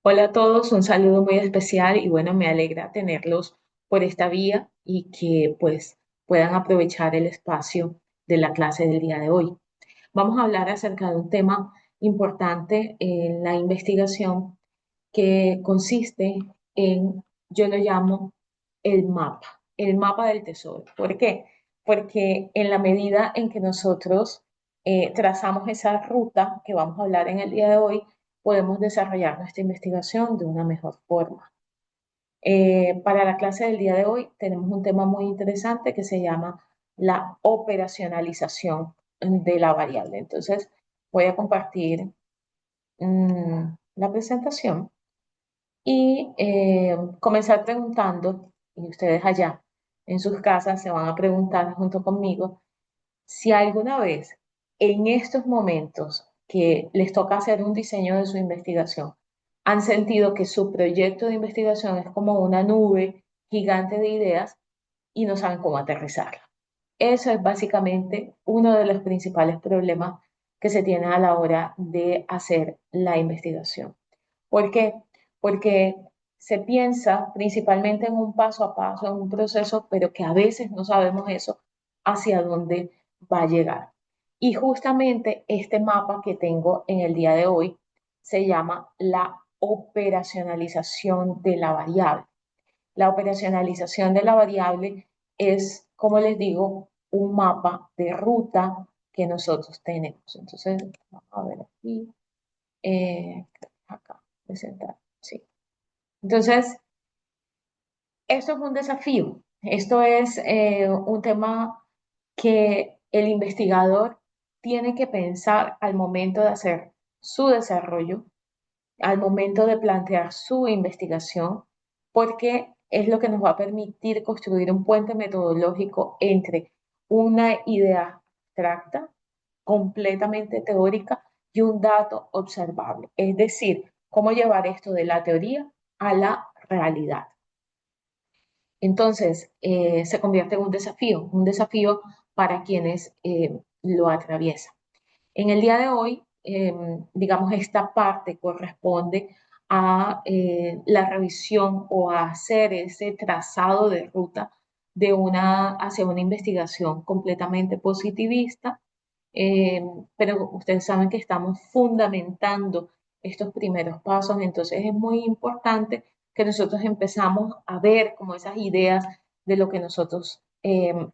Hola a todos, un saludo muy especial y bueno, me alegra tenerlos por esta vía y que pues puedan aprovechar el espacio de la clase del día de hoy. Vamos a hablar acerca de un tema importante en la investigación que consiste en, yo lo llamo el mapa del tesoro. ¿Por qué? Porque en la medida en que nosotros trazamos esa ruta que vamos a hablar en el día de hoy, podemos desarrollar nuestra investigación de una mejor forma. Para la clase del día de hoy tenemos un tema muy interesante que se llama la operacionalización de la variable. Entonces, voy a compartir la presentación y comenzar preguntando, y ustedes allá en sus casas se van a preguntar junto conmigo, si alguna vez en estos momentos que les toca hacer un diseño de su investigación, han sentido que su proyecto de investigación es como una nube gigante de ideas y no saben cómo aterrizarla. Eso es básicamente uno de los principales problemas que se tiene a la hora de hacer la investigación. ¿Por qué? Porque se piensa principalmente en un paso a paso, en un proceso, pero que a veces no sabemos eso hacia dónde va a llegar. Y justamente este mapa que tengo en el día de hoy se llama la operacionalización de la variable. La operacionalización de la variable es, como les digo, un mapa de ruta que nosotros tenemos. Entonces, vamos a ver aquí, acá, presentar, sí. Entonces, esto es un desafío. Esto es un tema que el investigador tiene que pensar al momento de hacer su desarrollo, al momento de plantear su investigación, porque es lo que nos va a permitir construir un puente metodológico entre una idea abstracta, completamente teórica, y un dato observable. Es decir, cómo llevar esto de la teoría a la realidad. Entonces, se convierte en un desafío para quienes lo atraviesan. En el día de hoy, digamos, esta parte corresponde a la revisión o a hacer ese trazado de ruta hacia una investigación completamente positivista, eh, pero ustedes saben que estamos fundamentando estos primeros pasos, entonces es muy importante que nosotros empezamos a ver como esas ideas de lo que nosotros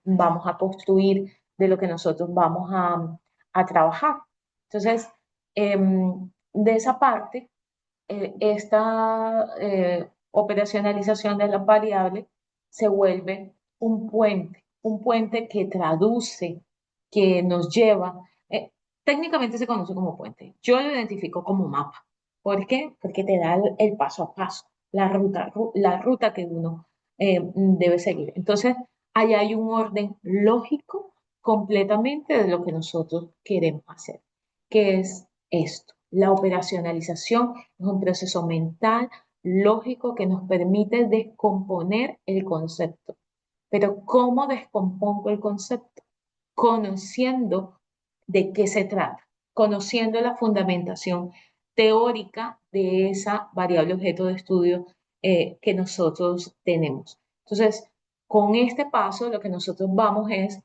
vamos a construir, de lo que nosotros vamos a trabajar. Entonces, de esa parte, esta operacionalización de la variable se vuelve un puente que traduce, que nos lleva, técnicamente se conoce como puente. Yo lo identifico como mapa. ¿Por qué? Porque te da el paso a paso, la ruta que uno debe seguir. Entonces, ahí hay un orden lógico completamente de lo que nosotros queremos hacer, que es esto. La operacionalización es un proceso mental, lógico, que nos permite descomponer el concepto. Pero ¿cómo descompongo el concepto? Conociendo de qué se trata, conociendo la fundamentación teórica de esa variable objeto de estudio que nosotros tenemos. Entonces, con este paso, lo que nosotros vamos es,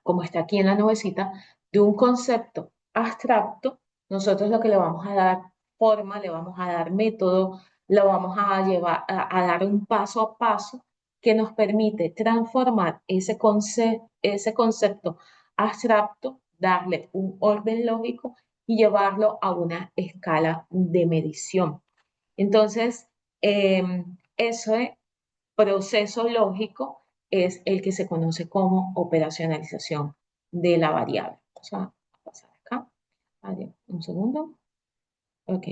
como está aquí en la nubecita, de un concepto abstracto, nosotros lo que le vamos a dar forma, le vamos a dar método, lo vamos a llevar a dar un paso a paso que nos permite transformar ese concepto abstracto, darle un orden lógico y llevarlo a una escala de medición. Entonces, ese proceso lógico es el que se conoce como operacionalización de la variable. Vamos a pasar acá. Vale, un segundo. Ok.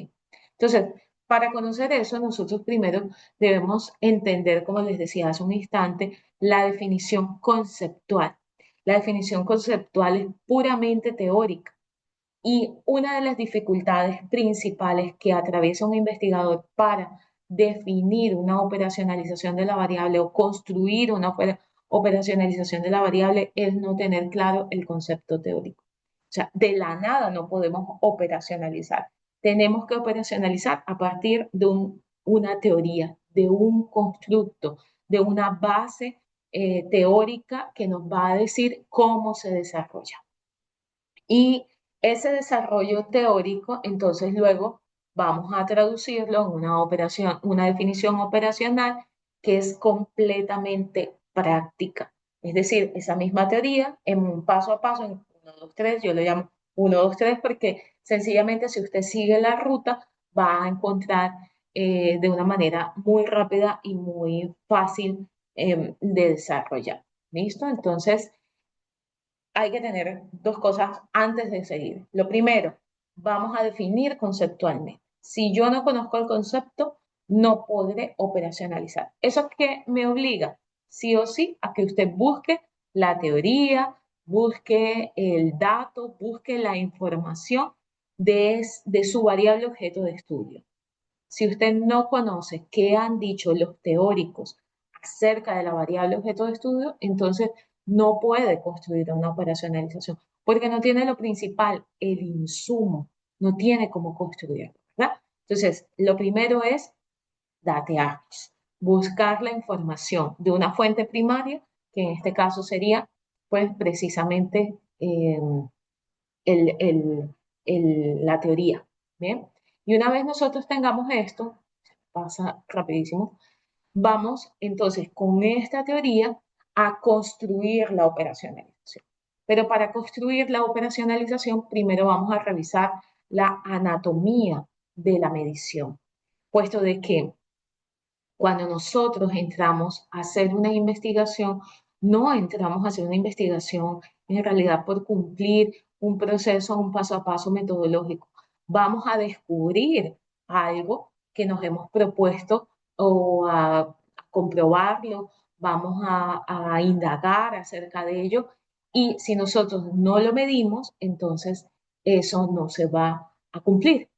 Entonces, para conocer eso, nosotros primero debemos entender, como les decía hace un instante, la definición conceptual. La definición conceptual es puramente teórica. Y una de las dificultades principales que atraviesa un investigador para definir una operacionalización de la variable o construir una operacionalización de la variable es no tener claro el concepto teórico. O sea, de la nada no podemos operacionalizar. tenemos que operacionalizar a partir de una teoría, de un constructo, de una base teórica que nos va a decir cómo se desarrolla. Y ese desarrollo teórico, entonces luego vamos a traducirlo en una operación, una definición operacional que es completamente práctica. Es decir, esa misma teoría en un paso a paso, en 1, 2, 3, yo lo llamo 1, 2, 3, porque sencillamente si usted sigue la ruta, va a encontrar de una manera muy rápida y muy fácil de desarrollar. ¿Listo? Entonces, hay que tener dos cosas antes de seguir. Lo primero, vamos a definir conceptualmente. Si yo no conozco el concepto, no podré operacionalizar. ¿Eso que me obliga? Sí o sí a que usted busque la teoría, busque el dato, busque la información de su variable objeto de estudio. Si usted no conoce qué han dicho los teóricos acerca de la variable objeto de estudio, entonces no puede construir una operacionalización, porque no tiene lo principal, el insumo, no tiene cómo construirlo, ¿verdad? Entonces, lo primero es datearlos, buscar la información de una fuente primaria, que en este caso sería, pues, precisamente el, el, la teoría, ¿bien? Y una vez nosotros tengamos esto, pasa rapidísimo, vamos entonces con esta teoría a construir la operacionalización. Pero para construir la operacionalización, primero vamos a revisar la anatomía de la medición, puesto de que cuando nosotros entramos a hacer una investigación, no entramos a hacer una investigación en realidad por cumplir un proceso, un paso a paso metodológico. Vamos a descubrir algo que nos hemos propuesto o a comprobarlo, vamos a indagar acerca de ello y si nosotros no lo medimos, entonces eso no se va a cumplir.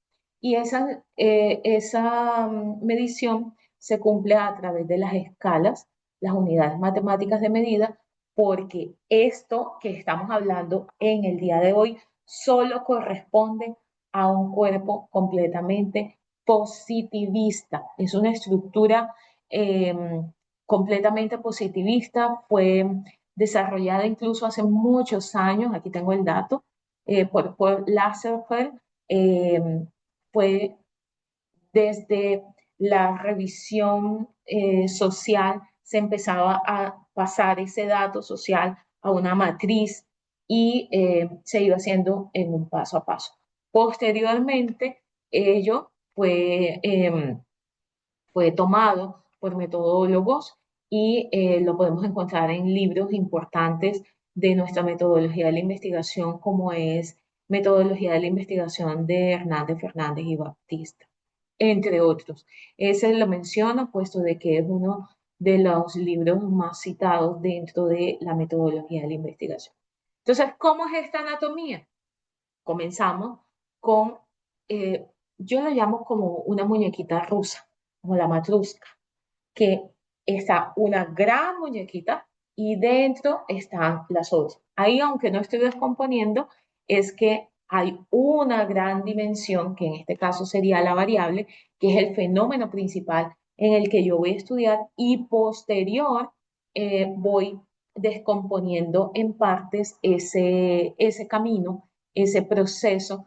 Y esa medición se cumple a través de las escalas, las unidades matemáticas de medida, porque esto que estamos hablando en el día de hoy solo corresponde a un cuerpo completamente positivista. Es una estructura eh, completamente positivista, fue desarrollada incluso hace muchos años, aquí tengo el dato, por Lasserfeld, eh, fue desde la revisión social, se empezaba a pasar ese dato social a una matriz y se iba haciendo en un paso a paso. Posteriormente, ello fue tomado por metodólogos y lo podemos encontrar en libros importantes de nuestra metodología de la investigación, como es Metodología de la Investigación de Hernández, Fernández y Baptista, entre otros. Ese lo menciono, puesto de que es uno de los libros más citados dentro de la metodología de la investigación. Entonces, ¿cómo es esta anatomía? Comenzamos con, eh, yo lo llamo como una muñequita rusa, como la matrusca, que está una gran muñequita y dentro están las otras. Ahí, aunque no estoy descomponiendo, es que hay una gran dimensión, que en este caso sería la variable, que es el fenómeno principal en el que yo voy a estudiar y posterior voy descomponiendo en partes ese camino, ese proceso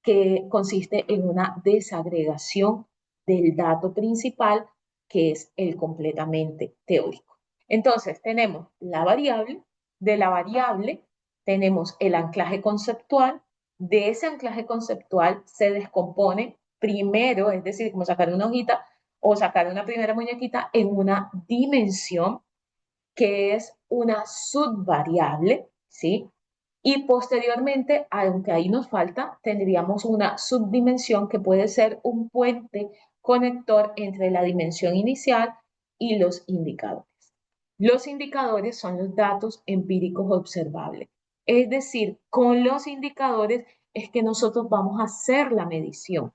que consiste en una desagregación del dato principal, que es el completamente teórico. Entonces, tenemos la variable, de la variable tenemos el anclaje conceptual, de ese anclaje conceptual se descompone primero, es decir, como sacar una hojita o sacar una primera muñequita en una dimensión que es una subvariable, ¿sí? Y posteriormente, aunque ahí nos falta, tendríamos una subdimensión que puede ser un puente conector entre la dimensión inicial y los indicadores. Los indicadores son los datos empíricos observables. Es decir, con los indicadores es que nosotros vamos a hacer la medición.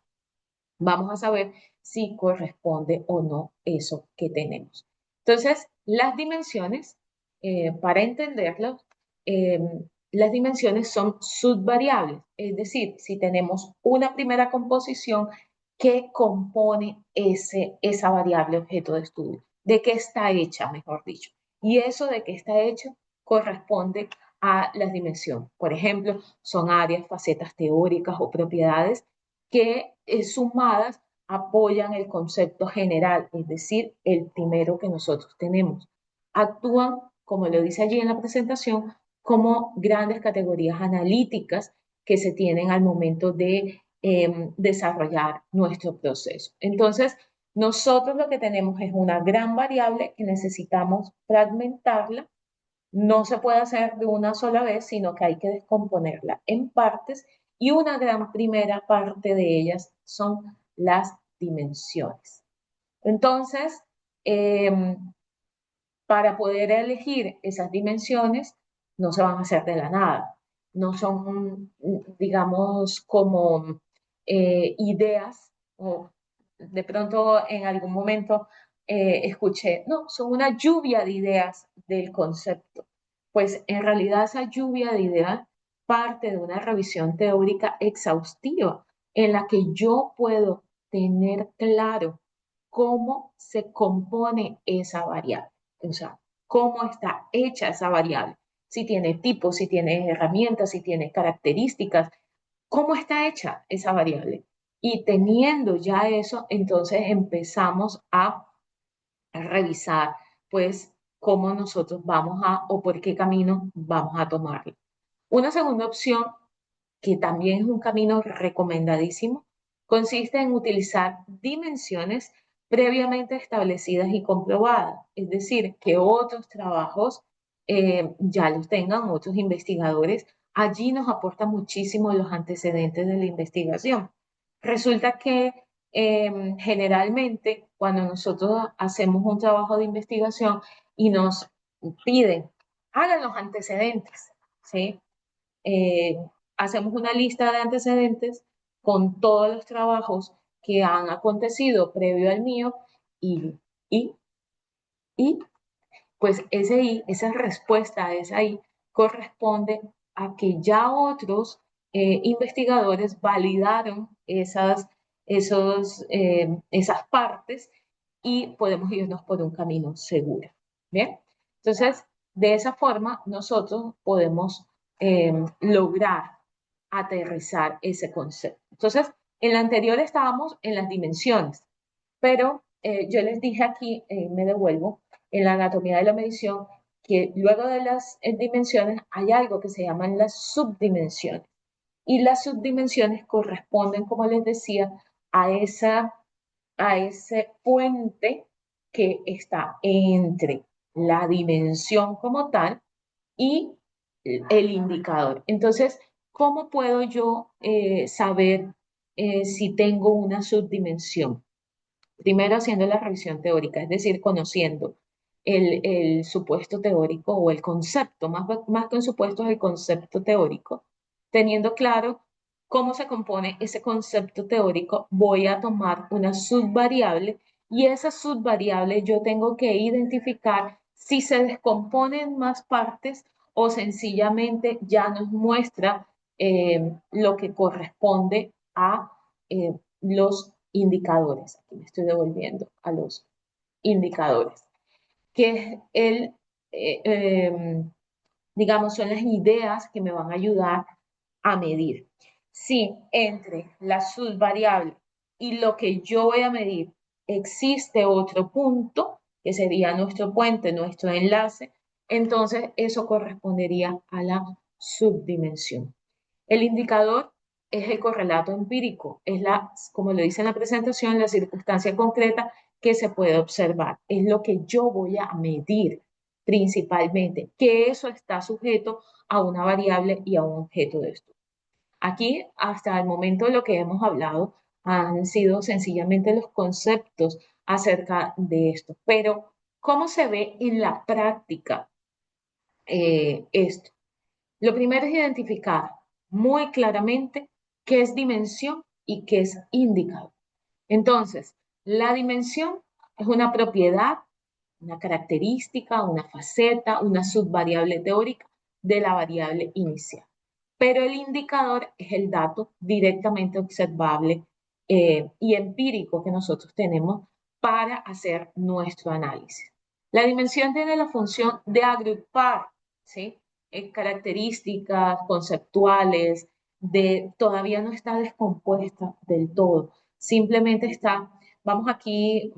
Vamos a saber si corresponde o no eso que tenemos. Entonces, las dimensiones, para entenderlo, las dimensiones son subvariables, es decir, si tenemos una primera composición que compone esa variable objeto de estudio, de qué está hecha, mejor dicho. Y eso de qué está hecho corresponde a las dimensiones. Por ejemplo, son áreas, facetas teóricas o propiedades que sumadas apoyan el concepto general, es decir, el primero que nosotros tenemos. Actúan, como lo dice allí en la presentación, como grandes categorías analíticas que se tienen al momento de desarrollar nuestro proceso. Entonces, nosotros lo que tenemos es una gran variable que necesitamos fragmentarla. No se puede hacer de una sola vez, sino que hay que descomponerla en partes y una gran primera parte de ellas son las dimensiones. Entonces, eh, para poder elegir esas dimensiones, no se van a hacer de la nada. No son, digamos, como ideas o de pronto en algún momento escuché, no, son una lluvia de ideas del concepto. Pues en realidad esa lluvia de ideas parte de una revisión teórica exhaustiva en la que yo puedo tener claro cómo se compone esa variable, o sea, cómo está hecha esa variable, si tiene tipos, si tiene herramientas, si tiene características, cómo está hecha esa variable. Y teniendo ya eso, entonces empezamos a revisar, pues, cómo nosotros vamos a o por qué camino vamos a tomarlo. Una segunda opción, que también es un camino recomendadísimo, consiste en utilizar dimensiones previamente establecidas y comprobadas, es decir, que otros trabajos ya los tengan, otros investigadores. Allí nos aporta muchísimo los antecedentes de la investigación. Resulta que generalmente cuando nosotros hacemos un trabajo de investigación y nos piden, hagan los antecedentes, ¿sí? eh, Hacemos una lista de antecedentes con todos los trabajos que han acontecido previo al mío y, y, y pues esa respuesta, esa I, corresponde a que ya otros investigadores validaron esas partes y podemos irnos por un camino seguro. ¿Bien? Entonces, de esa forma, nosotros podemos lograr aterrizar ese concepto. Entonces, en la anterior estábamos en las dimensiones, pero yo les dije aquí, me devuelvo, en la anatomía de la medición, que luego de las dimensiones hay algo que se llaman las subdimensiones. Y las subdimensiones corresponden, como les decía, a, esa, a ese puente que está entre la dimensión como tal y el indicador. Entonces, ¿cómo puedo yo saber si tengo una subdimensión? Primero haciendo la revisión teórica, es decir, conociendo el supuesto teórico o el concepto, más que un supuesto es el concepto teórico, teniendo claro cómo se compone ese concepto teórico, voy a tomar una subvariable y esa subvariable yo tengo que identificar si se descompone en más partes o sencillamente ya nos muestra lo que corresponde a los indicadores. Aquí me estoy devolviendo a los indicadores, que es eh, eh, digamos, son las ideas que me van a ayudar a medir. Si entre la subvariable y lo que yo voy a medir existe otro punto, que sería nuestro puente, nuestro enlace, entonces eso correspondería a la subdimensión. El indicador es el correlato empírico, es como lo dice en la presentación, la circunstancia concreta que se puede observar, es lo que yo voy a medir principalmente, que eso está sujeto a una variable y a un objeto de estudio. Aquí, hasta el momento, lo que hemos hablado han sido sencillamente los conceptos acerca de esto, pero ¿cómo se ve en la práctica esto? Lo primero es identificar muy claramente qué es dimensión y qué es indicador. Entonces, la dimensión es una propiedad, una característica, una faceta, una subvariable teórica de la variable inicial. Pero el indicador es el dato directamente observable y empírico que nosotros tenemos para hacer nuestro análisis. La dimensión tiene la función de agrupar, ¿sí? Características conceptuales, todavía no está descompuesta del todo, simplemente está, vamos aquí,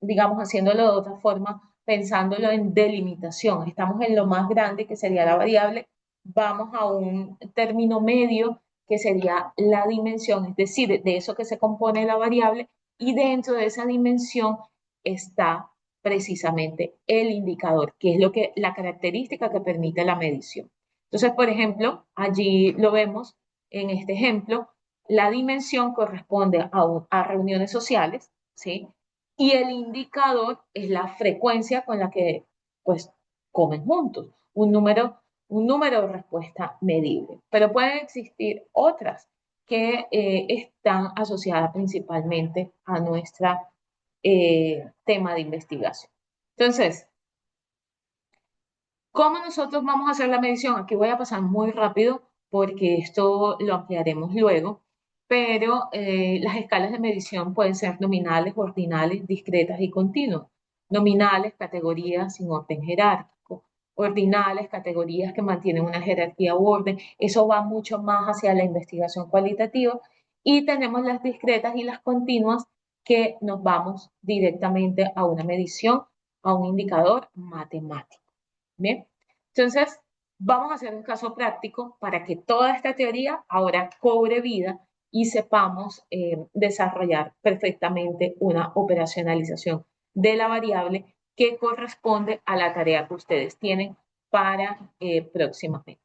digamos, haciéndolo de otra forma, pensándolo en delimitación. Estamos en lo más grande que sería la variable, vamos a un término medio que sería la dimensión, es decir, de eso que se compone la variable, y dentro de esa dimensión está precisamente el indicador, que es la característica que permite la medición. Entonces, por ejemplo, allí lo vemos en este ejemplo, la dimensión corresponde a reuniones sociales, ¿sí? Y el indicador es la frecuencia con la que, pues, comen juntos, un número de respuesta medible. Pero pueden existir otras que están asociadas principalmente a nuestra tema de investigación. Entonces, ¿cómo nosotros vamos a hacer la medición? Aquí voy a pasar muy rápido porque esto lo ampliaremos luego, pero las escalas de medición pueden ser nominales, ordinales, discretas y continuas. Nominales, categorías sin orden jerárquico. Ordinales, categorías que mantienen una jerarquía u orden. Eso va mucho más hacia la investigación cualitativa. Y tenemos las discretas y las continuas que nos vamos directamente a una medición, a un indicador matemático. Bien, entonces vamos a hacer un caso práctico para que toda esta teoría ahora cobre vida y sepamos desarrollar perfectamente una operacionalización de la variable que corresponde a la tarea que ustedes tienen para próximamente.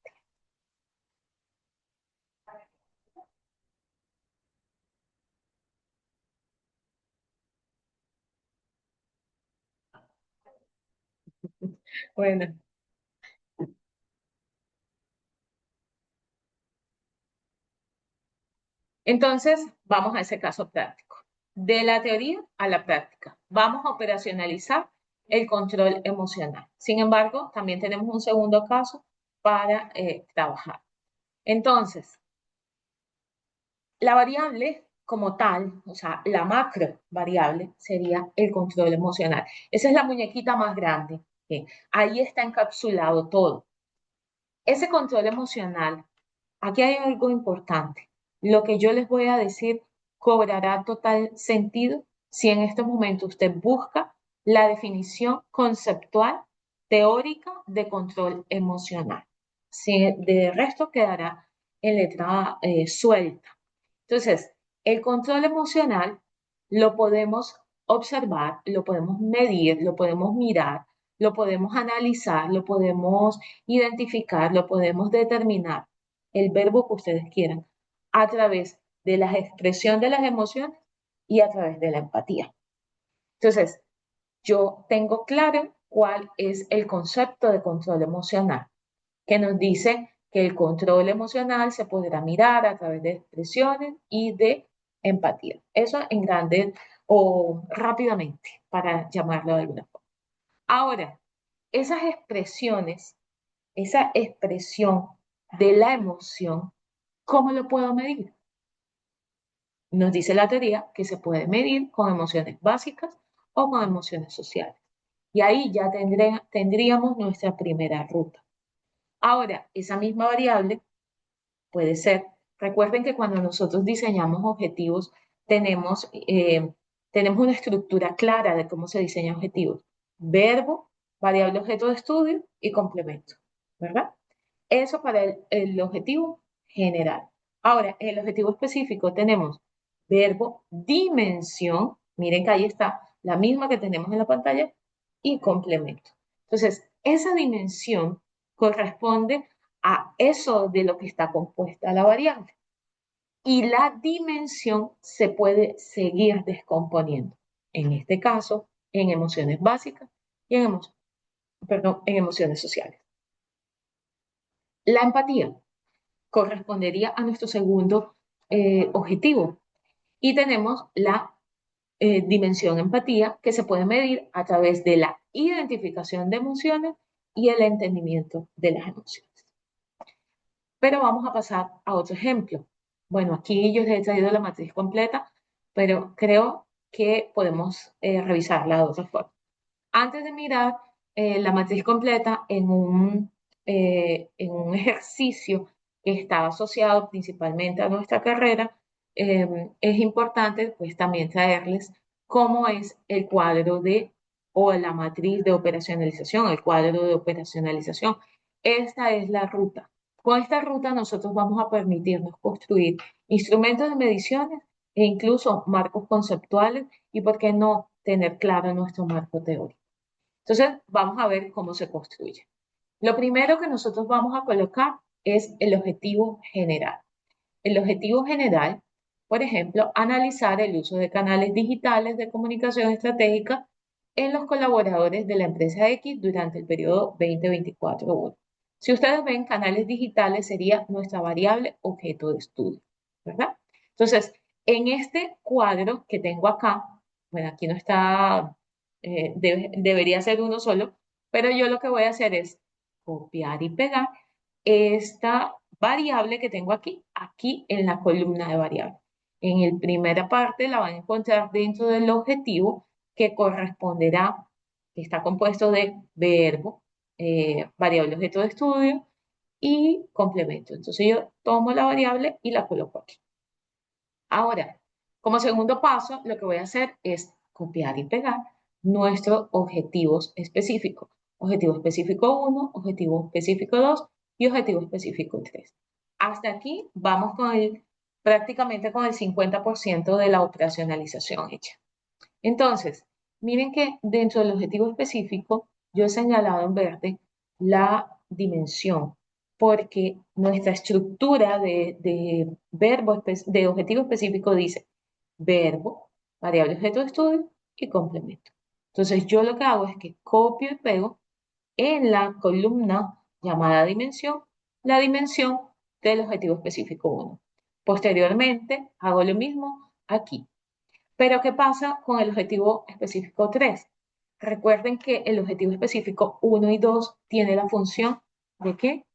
Bueno, entonces vamos a ese caso práctico. De la teoría a la práctica, vamos a operacionalizar el control emocional. Sin embargo, también tenemos un segundo caso para trabajar. Entonces, la variable como tal, o sea, la macro variable sería el control emocional. Esa es la muñequita más grande. ¿Sí? Ahí está encapsulado todo. Ese control emocional, aquí hay algo importante. Lo que yo les voy a decir cobrará total sentido si en este momento usted busca la definición conceptual teórica de control emocional. Si de resto quedará en letra suelta. Entonces, el control emocional lo podemos observar, lo podemos medir, lo podemos mirar, lo podemos analizar, lo podemos identificar, lo podemos determinar, el verbo que ustedes quieran, a través de la expresión de las emociones y a través de la empatía. Entonces, yo tengo claro cuál es el concepto de control emocional, que nos dice que el control emocional se podrá mirar a través de expresiones y de empatía. Eso en grande o rápidamente, para llamarlo de alguna forma. Ahora, esas expresiones, esa expresión de la emoción, ¿cómo lo puedo medir? Nos dice la teoría que se puede medir con emociones básicas o con emociones sociales. Y ahí ya tendríamos nuestra primera ruta. Ahora, esa misma variable puede ser, recuerden que cuando nosotros diseñamos objetivos, tenemos una estructura clara de cómo se diseñan objetivos. Verbo, variable objeto de estudio y complemento, ¿verdad? Eso para el objetivo general. Ahora, en el objetivo específico tenemos verbo, dimensión, miren que ahí está la misma que tenemos en la pantalla, y complemento. Entonces, esa dimensión corresponde a eso de lo que está compuesta la variable. Y la dimensión se puede seguir descomponiendo. En este caso, en emociones básicas y en emociones sociales. La empatía correspondería a nuestro segundo objetivo. Y tenemos la dimensión empatía que se puede medir a través de la identificación de emociones y el entendimiento de las emociones. Pero vamos a pasar a otro ejemplo. Bueno, aquí yo les he traído la matriz completa, pero creo que podemos revisarla de otra forma. Antes de mirar la matriz completa en un ejercicio que está asociado principalmente a nuestra carrera, es importante pues también traerles cómo es el cuadro o la matriz de operacionalización, el cuadro de operacionalización. Esta es la ruta. Con esta ruta nosotros vamos a permitirnos construir instrumentos de mediciones e incluso marcos conceptuales y, ¿por qué no, tener claro nuestro marco teórico? Entonces, vamos a ver cómo se construye. Lo primero que nosotros vamos a colocar es el objetivo general. El objetivo general, por ejemplo, analizar el uso de canales digitales de comunicación estratégica en los colaboradores de la empresa X durante el periodo 2024-1. Si ustedes ven, canales digitales sería nuestra variable objeto de estudio, ¿verdad? Entonces, en este cuadro que tengo acá, bueno, aquí no está, debería ser uno solo, pero yo lo que voy a hacer es copiar y pegar esta variable que tengo aquí en la columna de variables. En la primera parte la van a encontrar dentro del objetivo que corresponderá, que está compuesto de verbo, variable objeto de estudio y complemento. Entonces yo tomo la variable y la coloco aquí. Ahora, como segundo paso, lo que voy a hacer es copiar y pegar nuestros objetivos específicos. Objetivo específico 1, objetivo específico 2 y objetivo específico 3. Hasta aquí vamos prácticamente con el 50% de la operacionalización hecha. Entonces, miren que dentro del objetivo específico, yo he señalado en verde la dimensión, porque nuestra estructura de objetivo específico dice verbo, variable objeto de estudio y complemento. Entonces, yo lo que hago es que copio y pego en la columna llamada dimensión, la dimensión del objetivo específico 1. Posteriormente, hago lo mismo aquí. Pero ¿qué pasa con el objetivo específico 3? Recuerden que el objetivo específico 1 y 2 tiene la función ¿de qué?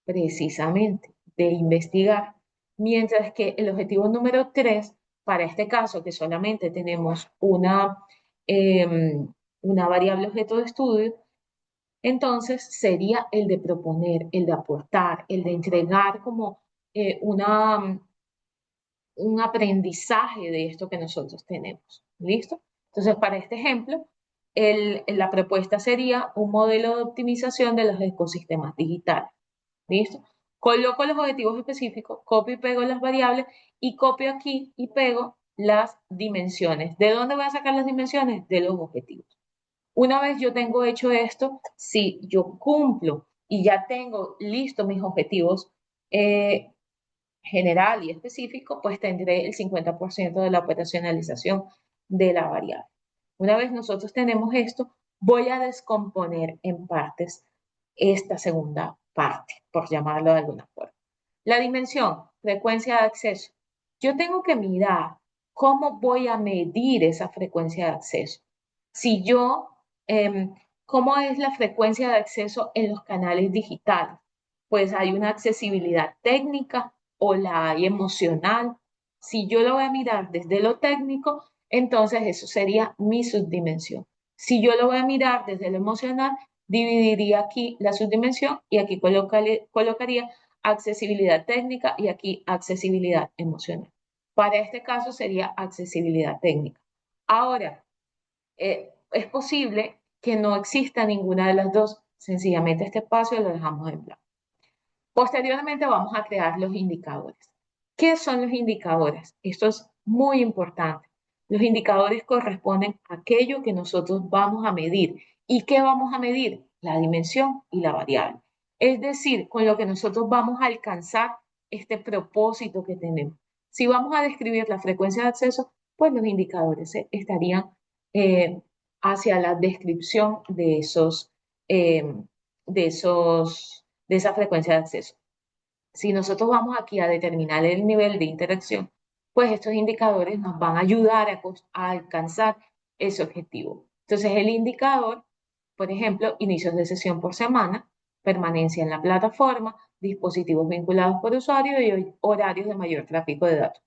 Precisamente de investigar. Mientras que el objetivo número 3, para este caso que solamente tenemos una variable objeto de estudio, entonces sería el de proponer, el de aportar, el de entregar como un aprendizaje de esto que nosotros tenemos. ¿Listo? Entonces, para este ejemplo, la propuesta sería un modelo de optimización de los ecosistemas digitales. ¿Listo? Coloco los objetivos específicos, copio y pego las variables y copio aquí y pego las dimensiones. ¿De dónde voy a sacar las dimensiones? De los objetivos. Una vez yo tengo hecho esto, si yo cumplo y ya tengo listo mis objetivos, general y específico, pues tendré el 50% de la operacionalización de la variable. Una vez nosotros tenemos esto, voy a descomponer en partes esta segunda parte, por llamarlo de alguna forma. La dimensión, frecuencia de acceso. Yo tengo que mirar cómo voy a medir esa frecuencia de acceso. Si yo, ¿cómo es la frecuencia de acceso en los canales digitales? Pues hay una accesibilidad técnica o la hay emocional. Si yo lo voy a mirar desde lo técnico, entonces eso sería mi subdimensión. Si yo lo voy a mirar desde lo emocional, dividiría aquí la subdimensión y aquí colocaría accesibilidad técnica y aquí accesibilidad emocional. Para este caso sería accesibilidad técnica. Ahora, es posible que no exista ninguna de las dos, sencillamente este espacio lo dejamos en blanco. Posteriormente vamos a crear los indicadores. ¿Qué son los indicadores? Esto es muy importante. Los indicadores corresponden a aquello que nosotros vamos a medir. ¿Y qué vamos a medir? La dimensión y la variable. Es decir, con lo que nosotros vamos a alcanzar este propósito que tenemos. Si vamos a describir la frecuencia de acceso, pues los indicadores estarían eh, hacia la descripción eh, de esa frecuencia de acceso. Si nosotros vamos aquí a determinar el nivel de interacción, pues estos indicadores nos van a ayudar a alcanzar ese objetivo. Entonces, el indicador, por ejemplo, inicios de sesión por semana, permanencia en la plataforma, dispositivos vinculados por usuario y horarios de mayor tráfico de datos.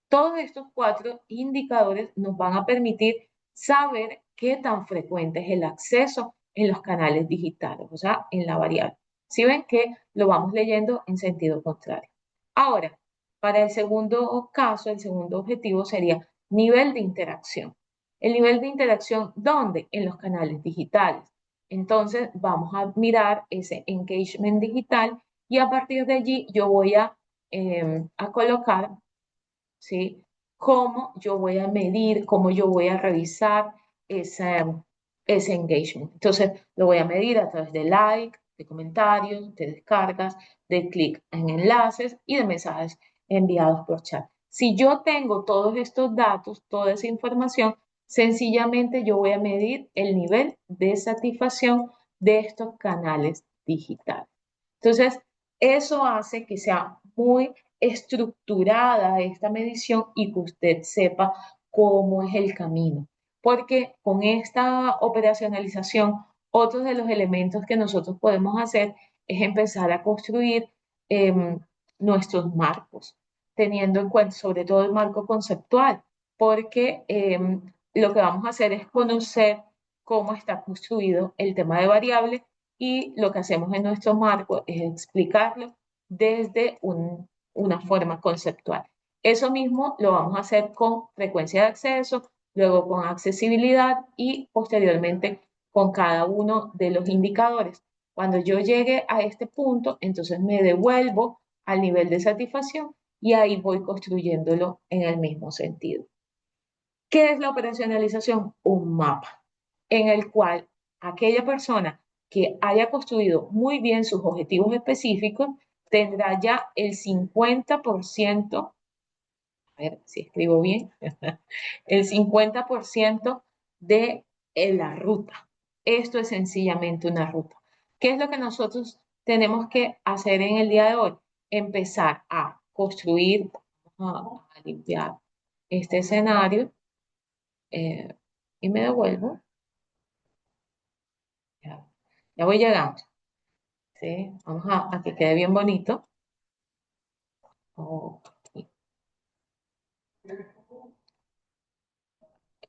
Todos estos cuatro indicadores nos van a permitir saber qué tan frecuente es el acceso en los canales digitales, o sea, en la variable. Si ven que lo vamos leyendo en sentido contrario. Ahora, para el segundo caso, el segundo objetivo sería nivel de interacción. El nivel de interacción, ¿dónde? En los canales digitales. Entonces, vamos a mirar ese engagement digital y a partir de allí yo voy a colocar, ¿sí? Cómo yo voy a medir, cómo yo voy a revisar ese, ese engagement. Entonces, lo voy a medir a través de like, de comentarios, de descargas, de clic en enlaces y de mensajes enviados por chat. Si yo tengo todos estos datos, toda esa información, sencillamente yo voy a medir el nivel de satisfacción de estos canales digitales. Entonces, eso hace que sea muy estructurada esta medición y que usted sepa cómo es el camino. Porque con esta operacionalización, otros de los elementos que nosotros podemos hacer es empezar a construir eh, nuestros marcos, teniendo en cuenta sobre todo el marco conceptual, porque lo que vamos a hacer es conocer cómo está construido el tema de variable y lo que hacemos en nuestro marco es explicarlo desde una forma conceptual. Eso mismo lo vamos a hacer con frecuencia de acceso, luego con accesibilidad y posteriormente con cada uno de los indicadores. Cuando yo llegue a este punto, entonces me devuelvo al nivel de satisfacción y ahí voy construyéndolo en el mismo sentido. ¿Qué es la operacionalización? Un mapa en el cual aquella persona que haya construido muy bien sus objetivos específicos tendrá ya el 50%, a ver si escribo bien, el 50% de la ruta. Esto es sencillamente una ruta. ¿Qué es lo que nosotros tenemos que hacer en el día de hoy? Empezar a construir, a limpiar este escenario eh, y me devuelvo. Ya, ya voy llegando. ¿Sí? Vamos a que quede bien bonito. Oh,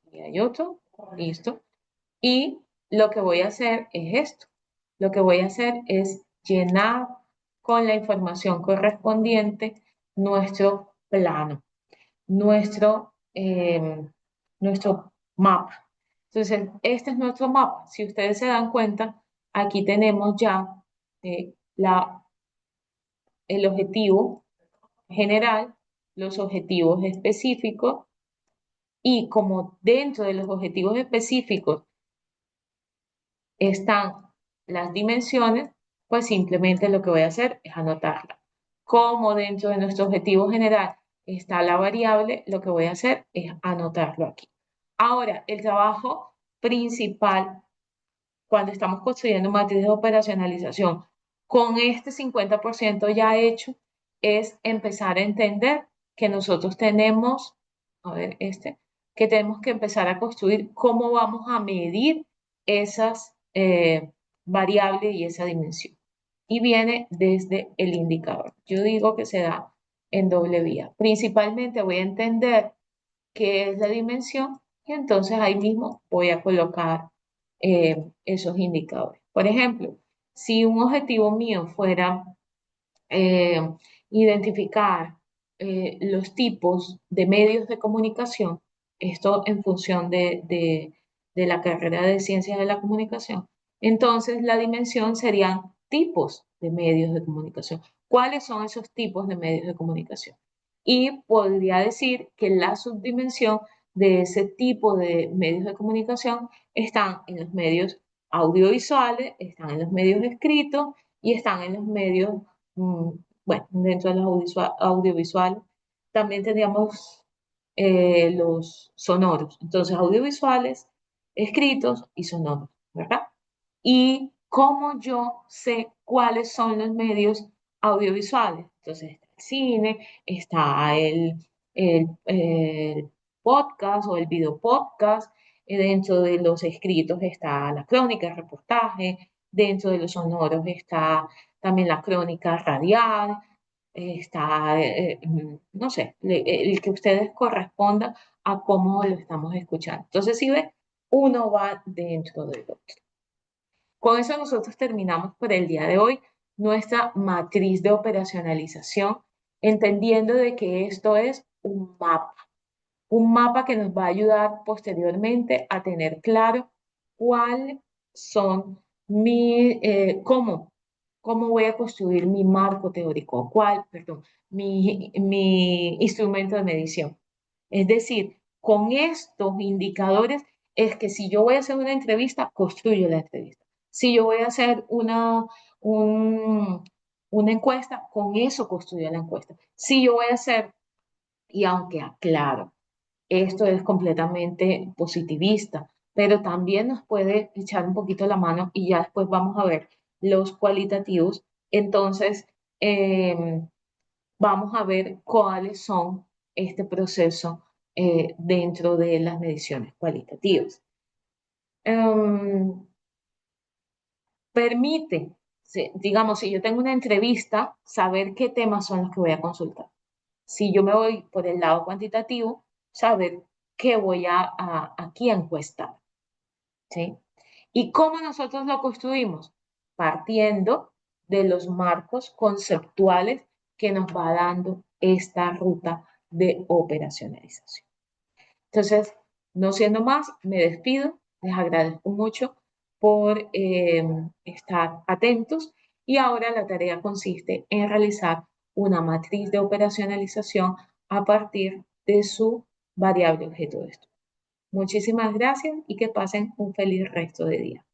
aquí hay otro. Listo. Y lo que voy a hacer es esto. Lo que voy a hacer es llenar con la información correspondiente nuestro plano, nuestro, nuestro mapa. Entonces, este es nuestro mapa. Si ustedes se dan cuenta, aquí tenemos ya el objetivo general, los objetivos específicos y como dentro de los objetivos específicos están las dimensiones, pues simplemente lo que voy a hacer es anotarla. Como dentro de nuestro objetivo general está la variable, lo que voy a hacer es anotarlo aquí. Ahora, el trabajo principal cuando estamos construyendo matriz de operacionalización con este 50% ya hecho, es empezar a entender que nosotros tenemos, a ver, que tenemos que empezar a construir cómo vamos a medir esas variables y esa dimensión. Y viene desde el indicador. Yo digo que se da en doble vía. Principalmente voy a entender qué es la dimensión y entonces ahí mismo voy a colocar esos indicadores. Por ejemplo, si un objetivo mío fuera eh, identificar los tipos de medios de comunicación, esto en función de la carrera de ciencias de la comunicación, entonces la dimensión serían tipos de medios de comunicación. ¿Cuáles son esos tipos de medios de comunicación? Y podría decir que la subdimensión de ese tipo de medios de comunicación están en los medios audiovisuales, están en los medios escritos y están en los medios mm, bueno, dentro de los audiovisuales, también tendríamos los sonoros. Entonces, audiovisuales, escritos y sonoros, ¿verdad? Y cómo yo sé cuáles son los medios audiovisuales. Entonces, está el cine, está el podcast o el video podcast. Dentro de los escritos está la crónica, el reportaje. Dentro de los sonoros está también la crónica radial, está, no sé, el que ustedes corresponda a cómo lo estamos escuchando. Entonces, si ve, uno va dentro del otro. Con eso nosotros terminamos por el día de hoy nuestra matriz de operacionalización, entendiendo de que esto es un mapa que nos va a ayudar posteriormente a tener claro cuáles son cómo voy a construir mi marco teórico, perdón, mi instrumento de medición. Es decir, con estos indicadores es que si yo voy a hacer una entrevista, construyo la entrevista. Si yo voy a hacer un- una encuesta, con eso construyo la encuesta. Si yo voy a hacer, y aunque aclaro, esto es completamente positivista, pero también nos puede echar un poquito la mano y ya después vamos a ver los cualitativos. Entonces, vamos a ver cuáles son este proceso dentro de las mediciones cualitativas. Em, permite, digamos, si yo tengo una entrevista, saber qué temas son los que voy a consultar. Si yo me voy por el lado cuantitativo, saber qué voy aquí a encuestar, ¿sí? ¿Y cómo nosotros lo construimos? Partiendo de los marcos conceptuales que nos va dando esta ruta de operacionalización. Entonces, no siendo más, me despido, les agradezco mucho por estar atentos y ahora la tarea consiste en realizar una matriz de operacionalización a partir de su variable objeto de estudio. Muchísimas gracias y que pasen un feliz resto de día.